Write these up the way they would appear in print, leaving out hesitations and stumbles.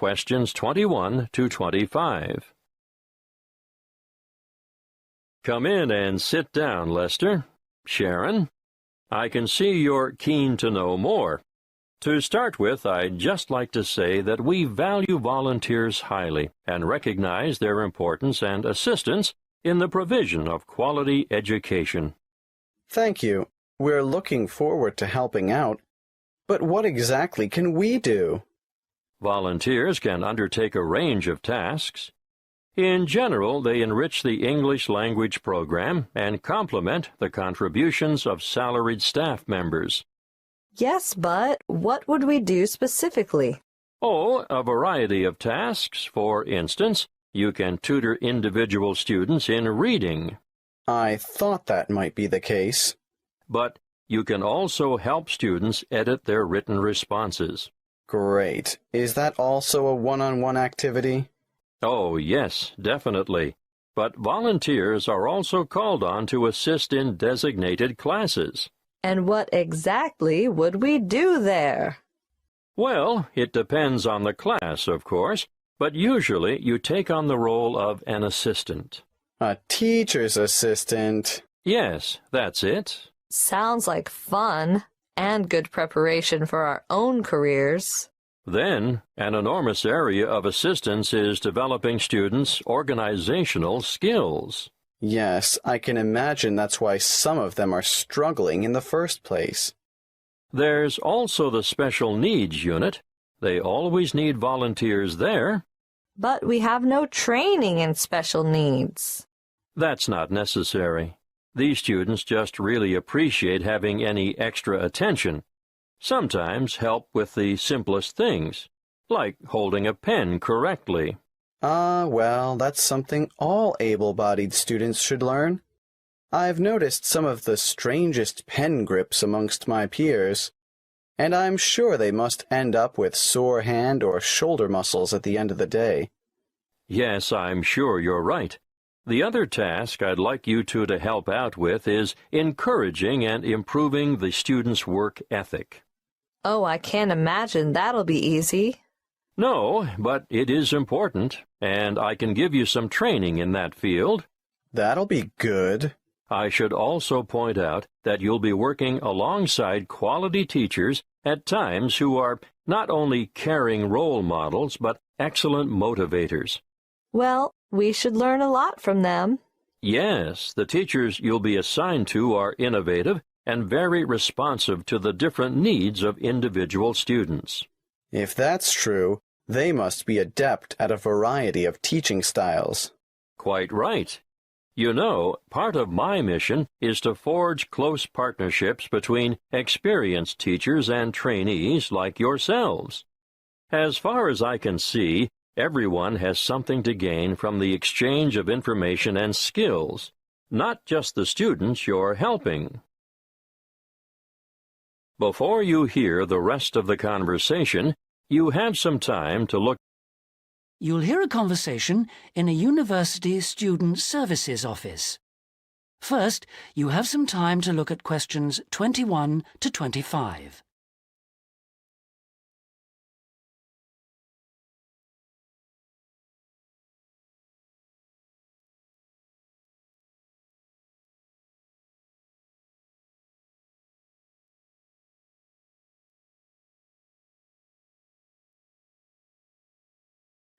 questions 21 to 25. Come in and sit down, Lester. Sharon, I can see you're keen to know more. To start with, I'd just like to say that we value volunteers highly and recognize their importance and assistance in the provision of quality education. Thank you. We're looking forward to helping out. But what exactly can we do? Volunteers can undertake a range of tasks. In general, they enrich the English language program and complement the contributions of salaried staff members. Yes, but what would we do specifically? Oh, a variety of tasks. For instance, you can tutor individual students in reading. I thought that might be the case. But you can also help students edit their written responses. Great. Is that also a one-on-one activity? Oh, yes, definitely. But volunteers are also called on to assist in designated classes. And what exactly would we do there? Well, it depends on the class, of course, but usually you take on the role of an assistant. A teacher's assistant. Yes, that's it. Sounds like fun and good preparation for our own careers. Then, an enormous area of assistance is developing students' organizational skills. Yes, I can imagine that's why some of them are struggling in the first place. There's also the special needs unit. They always need volunteers there. But we have no training in special needs. That's not necessary. These students just really appreciate having any extra attention. Sometimes help with the simplest things, like holding a pen correctly. Well, that's something all able-bodied students should learn. I've noticed some of the strangest pen grips amongst my peers, and I'm sure they must end up with sore hand or shoulder muscles at the end of the day. Yes, I'm sure you're right. The other task I'd like you two to help out with is encouraging and improving the students' work ethic. Oh, I can't imagine that'll be easy. No, but it is important, and I can give you some training in that field. That'll be good. I should also point out that you'll be working alongside quality teachers at times who are not only caring role models, but excellent motivators. Well, we should learn a lot from them. Yes, the teachers you'll be assigned to are innovative and very responsive to the different needs of individual students. If that's true, they must be adept at a variety of teaching styles. Quite right. You know, part of my mission is to forge close partnerships between experienced teachers and trainees like yourselves. As far as I can see, everyone has something to gain from the exchange of information and skills, not just the students you're helping. Before you hear the rest of the conversation, you have some time to look. You'll hear a conversation in a university student services office. First, you have some time to look at questions 21 to 25.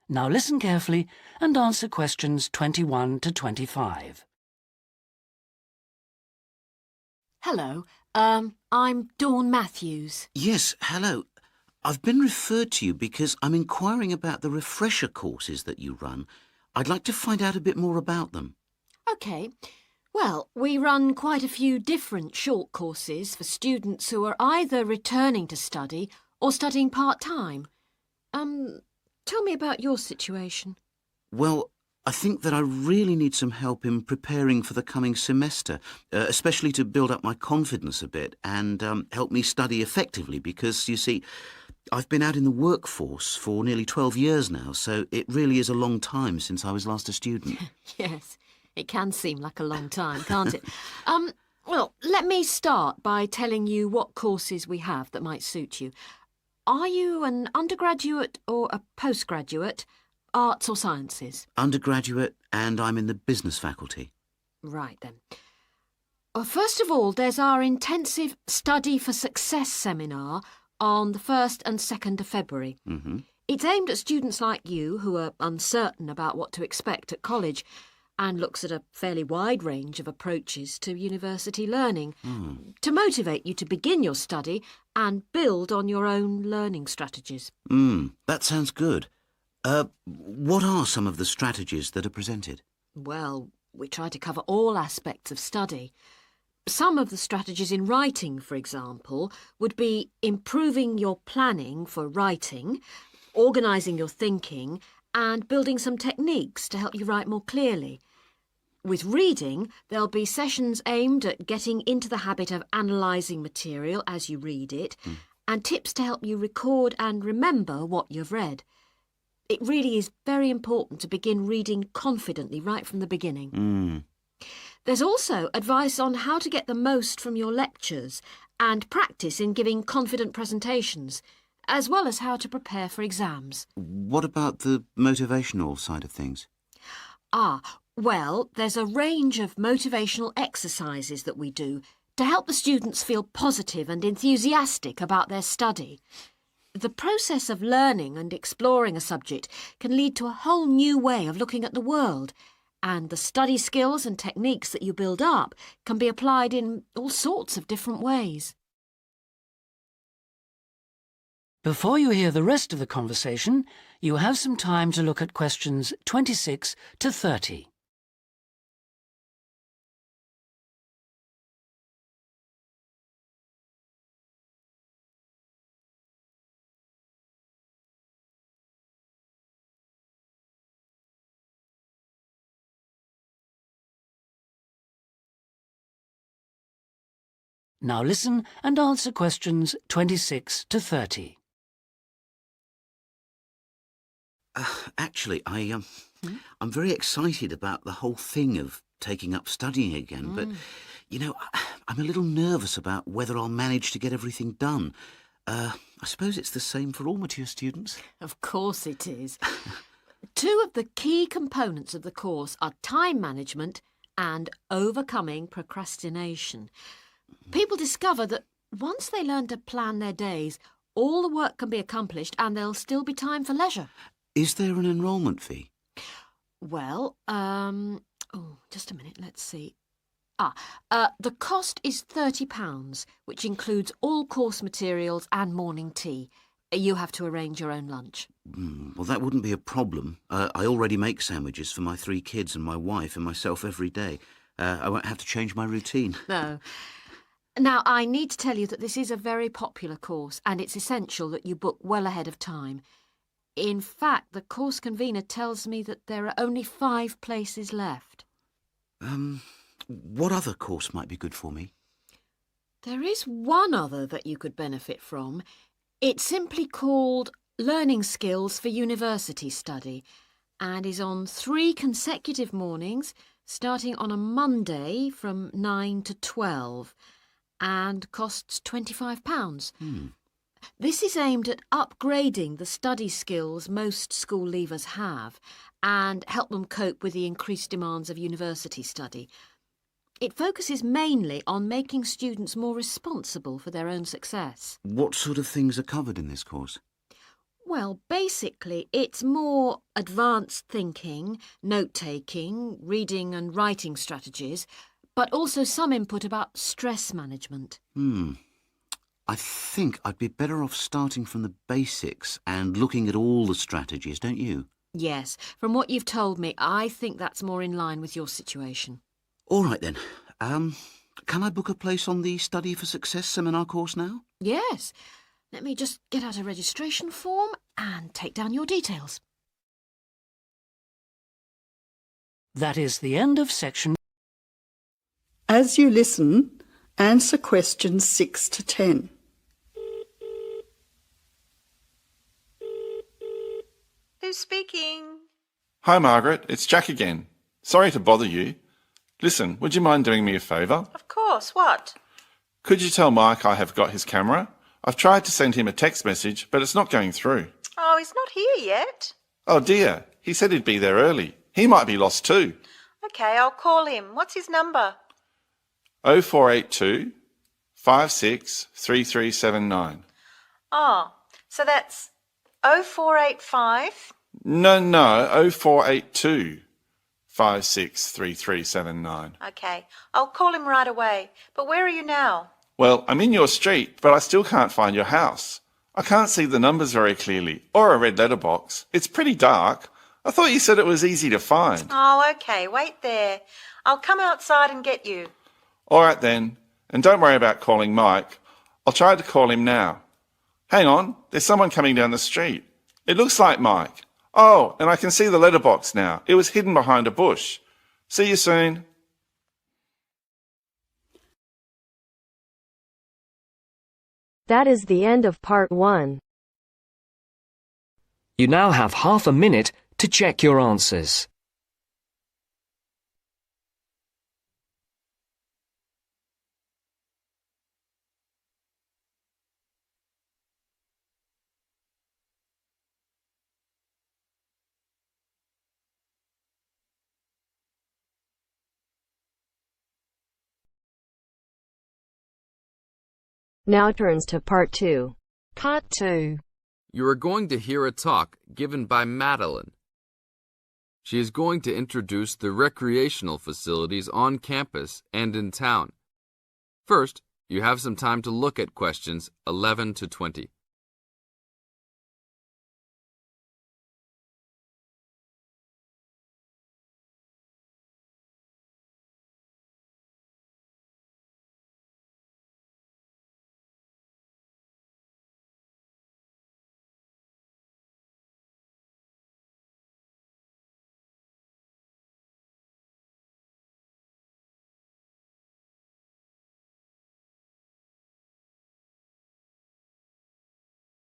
Now listen carefully and answer questions 21 to 25. Hello, I'm Dawn Matthews. Yes, hello. I've been referred to you because I'm inquiring about the refresher courses that you run. I'd like to find out a bit more about them. OK. Well, we run quite a few different short courses for students who are either returning to study or studying part-time. Tell me about your situation. Well, I think that I really need some help in preparing for the coming semester, especially to build up my confidence a bit and help me study effectively because, you see, I've been out in the workforce for nearly 12 years now, so it really is a long time since I was last a student. Yes, it can seem like a long time, can't it? Well, let me start by telling you what courses we have that might suit you. Are you an undergraduate or a postgraduate, arts or sciences? Undergraduate, and I'm in the business faculty. Right then. Well, first of all, there's our intensive Study for Success seminar on the 1st and 2nd of February. Mm-hmm. It's aimed at students like you who are uncertain about what to expect at college and looks at a fairly wide range of approaches to university learning to motivate you to begin your study and build on your own learning strategies. That sounds good. What are some of the strategies that are presented? Well, we try to cover all aspects of study. Some of the strategies in writing, for example, would be improving your planning for writing, organising your thinking, and building some techniques to help you write more clearly. With reading, there'll be sessions aimed at getting into the habit of analysing material as you read it, and tips to help you record and remember what you've read. It really is very important to begin reading confidently right from the beginning. There's also advice on how to get the most from your lectures and practice in giving confident presentations, as well as how to prepare for exams. What about the motivational side of things? Well, there's a range of motivational exercises that we do to help the students feel positive and enthusiastic about their study. The process of learning and exploring a subject can lead to a whole new way of looking at the world, and the study skills and techniques that you build up can be applied in all sorts of different ways. Before you hear the rest of the conversation, you have some time to look at questions 26 to 30. Now listen and answer questions 26 to 30. Actually, I'm very excited about the whole thing of taking up studying again, but, I'm a little nervous about whether I'll manage to get everything done. I suppose it's the same for all mature students. Of course it is. Two of the key components of the course are time management and overcoming procrastination. People discover that once they learn to plan their days, all the work can be accomplished and there'll still be time for leisure. Is there an enrolment fee? Well, just a minute, let's see. The cost is £30, which includes all course materials and morning tea. You have to arrange your own lunch. Well, that wouldn't be a problem. I already make sandwiches for my 3 kids and my wife and myself every day. I won't have to change my routine. No. Now, I need to tell you that this is a very popular course and it's essential that you book well ahead of time. In fact, the course convener tells me that there are only 5 places left. What other course might be good for me? There is one other that you could benefit from. It's simply called Learning Skills for University Study and is on 3 consecutive mornings, starting on a Monday from 9 to 12, and costs £25. This is aimed at upgrading the study skills most school leavers have and help them cope with the increased demands of university study. It focuses mainly on making students more responsible for their own success. What sort of things are covered in this course? Well, basically, it's more advanced thinking, note-taking, reading and writing strategies, but also some input about stress management. I think I'd be better off starting from the basics and looking at all the strategies, don't you? Yes, from what you've told me, I think that's more in line with your situation. All right then. Can I book a place on the Study for Success seminar course now? Yes. Let me just get out a registration form and take down your details. That is the end of section. As you listen, answer questions 6 to 10. Who's speaking? Hi, Margaret. It's Jack again. Sorry to bother you. Listen, would you mind doing me a favour? Of course, what? Could you tell Mike I have got his camera? I've tried to send him a text message, but it's not going through. Oh, he's not here yet. Oh dear, he said he'd be there early. He might be lost too. Okay, I'll call him. What's his number? 0482 563379. Oh, so that's 0485. No, 0482 563379. Okay, I'll call him right away. But where are you now? Well, I'm in your street, but I still can't find your house. I can't see the numbers very clearly, or a red letterbox. It's pretty dark. I thought you said it was easy to find. Oh, okay, wait there. I'll come outside and get you. All right then, and don't worry about calling Mike. I'll try to call him now. Hang on, there's someone coming down the street. It looks like Mike. Oh, and I can see the letterbox now. It was hidden behind a bush. See you soon. That is the end of part 1. You now have half a minute to check your answers. Now turns to part 2. Part 2. You are going to hear a talk given by Madeline. She is going to introduce the recreational facilities on campus and in town. First, you have some time to look at questions 11 to 20.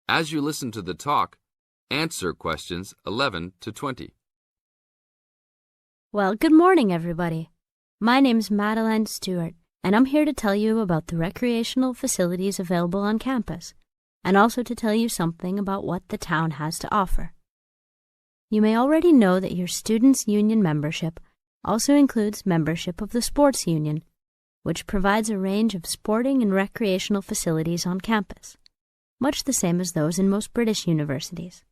As you listen to the talk, answer questions 11 to 20. Well, good morning, everybody. My name's Madeline Stewart, and I'm here to tell you about the recreational facilities available on campus, and also to tell you something about what the town has to offer. You may already know that your students' union membership also includes membership of the sports union, which provides a range of sporting and recreational facilities on campus, much the same as those in most British universities.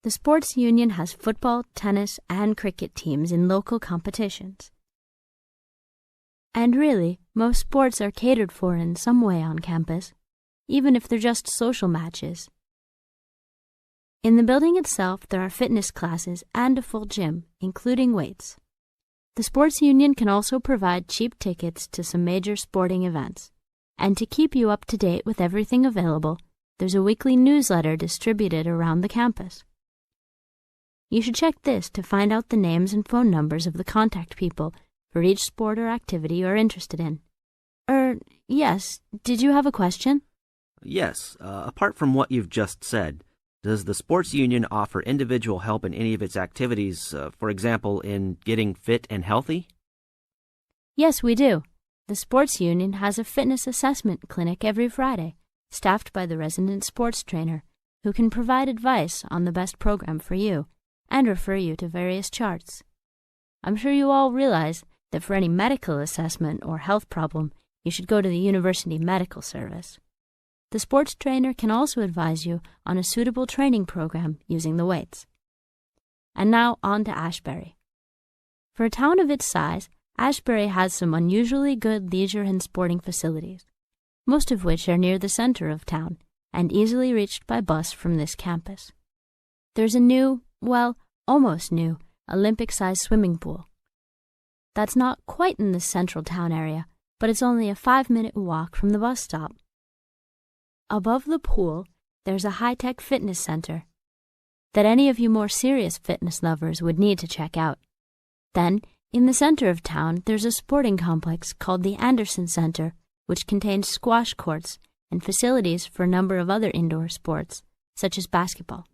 The sports union has football, tennis, and cricket teams in local competitions. And really, most sports are catered for in some way on campus, even if they're just social matches. In the building itself, there are fitness classes and a full gym, including weights. The sports union can also provide cheap tickets to some major sporting events. And to keep you up to date with everything available, there's a weekly newsletter distributed around the campus. You should check this to find out the names and phone numbers of the contact people for each sport or activity you're interested in. Yes, did you have a question? Yes, apart from what you've just said, does the sports union offer individual help in any of its activities, for example, in getting fit and healthy? Yes, we do. The sports union has a fitness assessment clinic every Friday, staffed by the resident sports trainer, who can provide advice on the best program for you and refer you to various charts. I'm sure you all realize that for any medical assessment or health problem, you should go to the University Medical Service. The sports trainer can also advise you on a suitable training program using the weights. And now on to Ashbury. For a town of its size, Ashbury has some unusually good leisure and sporting facilities, most of which are near the center of town and easily reached by bus from this campus. There's a new, well, almost new, Olympic-sized swimming pool. That's not quite in the central town area, but it's only a 5-minute walk from the bus stop. Above the pool, there's a high-tech fitness center that any of you more serious fitness lovers would need to check out. Then, in the center of town, there's a sporting complex called the Anderson Center, which contains squash courts and facilities for a number of other indoor sports, such as basketball.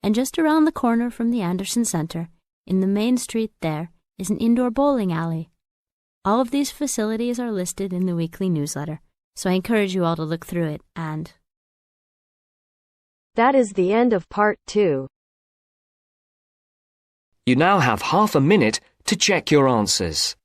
And just around the corner from the Anderson Center, in the main street there, is an indoor bowling alley. All of these facilities are listed in the weekly newsletter, So I encourage you all to look through it and... That is the end of part 2. You now have half a minute to check your answers.